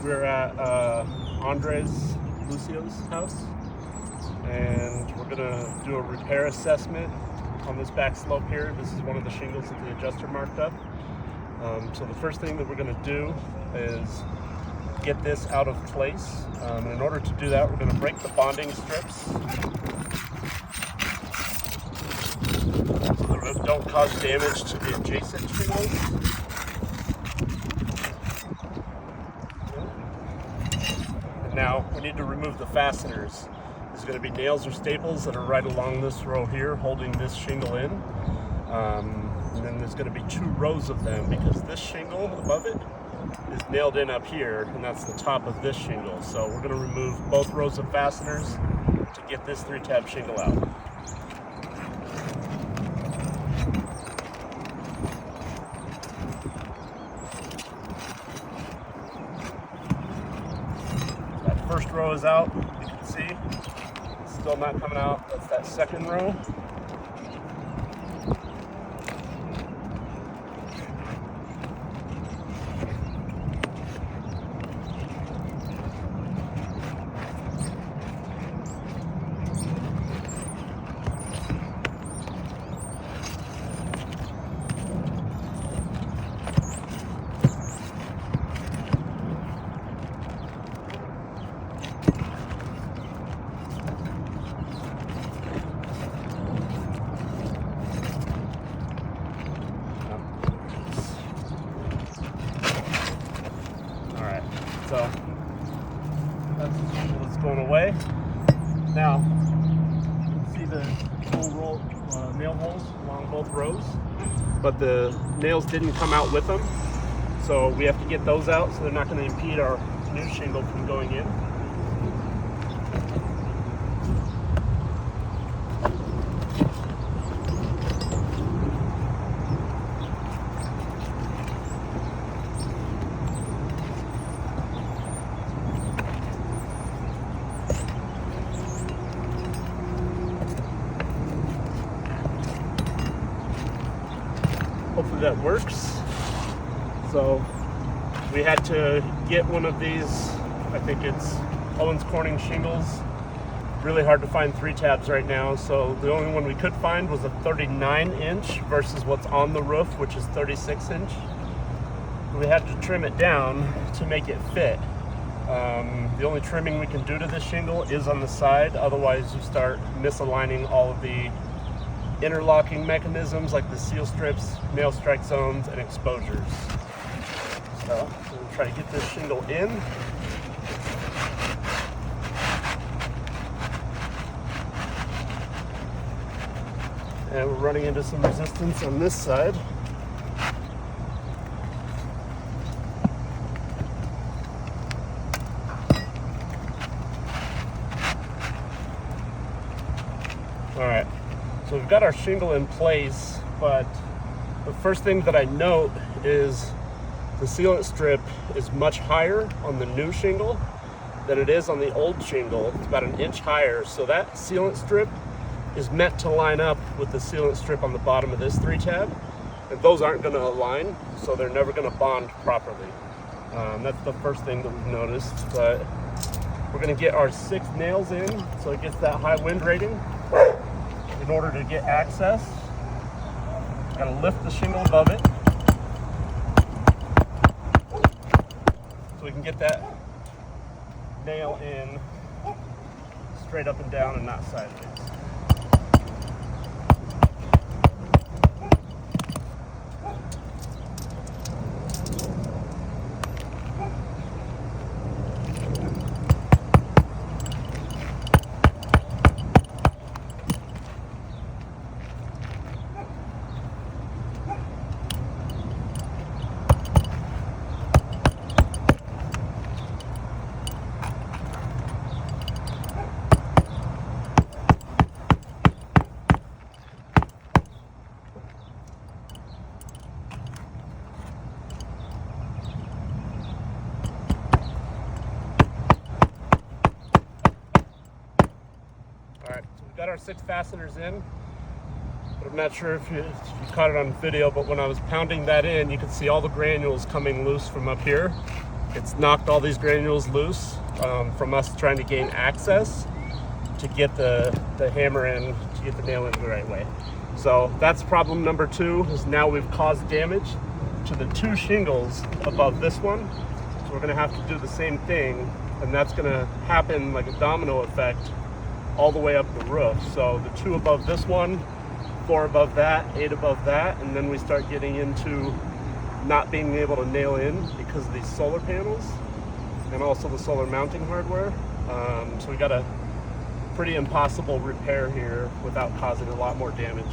We're at Andres Lucio's house, and we're gonna do a repair assessment on this back slope here. This is one of the shingles that the adjuster marked up. So the first thing that we're gonna do is get this out of place. And in order to do that, we're gonna break the bonding strips so that don't cause damage to the adjacent shingles. Now we need to remove the fasteners. There's going to be nails or staples that are right along this row here holding this shingle in. And then there's going to be 2 rows of them because this shingle above it is nailed in up here, and that's the top of this shingle. So we're going to remove both rows of fasteners to get this 3-tab shingle out. First row is out, you can see, it's still not coming out. That's that second row. So that's the shingle that's going away. Now, you can see the full row nail holes along both rows, but the nails didn't come out with them. So we have to get those out so they're not going to impede our new shingle from going in. Hopefully that works. So we had to get one of these, I think it's Owens Corning shingles. Really hard to find 3-tabs right now, so the only one we could find was a 39-inch versus what's on the roof, which is 36-inch. We had to trim it down to make it fit. The only trimming we can do to this shingle is on the side, otherwise you start misaligning all of the interlocking mechanisms like the seal strips, nail strike zones, and exposures. So we'll try to get this shingle in. And we're running into some resistance on this side. All right. So we've got our shingle in place, but the first thing that I note is the sealant strip is much higher on the new shingle than it is on the old shingle. It's about 1 inch higher. So that sealant strip is meant to line up with the sealant strip on the bottom of this 3-tab. And those aren't going to align, so they're never going to bond properly. That's the first thing that we've noticed. But we're going to get our 6 nails in so it gets that high wind rating. In order to get access, got to lift the shingle above it so we can get that nail in straight up and down and not sideways. Got our 6 fasteners in, but I'm not sure if you caught it on video, but when I was pounding that in, you could see all the granules coming loose from up here. it's knocked all these granules loose from us trying to gain access to get the hammer in, to get the nail in the right way. So that's problem number 2, is now we've caused damage to the 2 shingles above this one. So we're gonna have to do the same thing, and that's gonna happen like a domino effect all the way up the roof. So the 2 above this one, 4 above that, 8 above that, and then we start getting into not being able to nail in because of these solar panels and also the solar mounting hardware. So we got a pretty impossible repair here without causing a lot more damage.